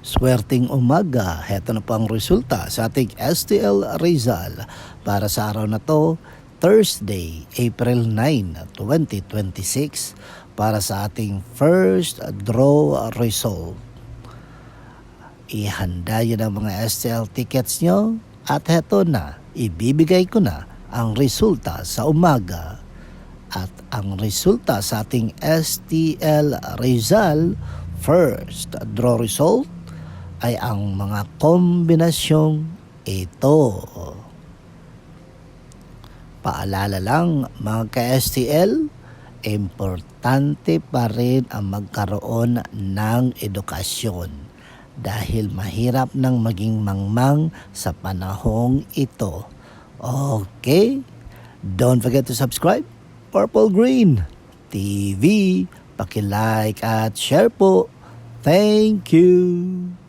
Swerteng umaga, heto na po ang resulta sa ating STL Rizal para sa araw na to, Thursday, April 9, 2026 para sa ating first draw result. Ihanda yun ang mga STL tickets nyo at heto na, ibibigay ko na ang resulta sa umaga. At ang resulta sa ating STL Rizal first draw result ay ang mga kombinasyong ito. Paalala lang mga ka-STL, importante pa rin ang magkaroon ng edukasyon dahil mahirap nang maging mangmang sa panahong ito. Okay? Don't forget to subscribe, Purple Green TV. Paki-like at share po. Thank you.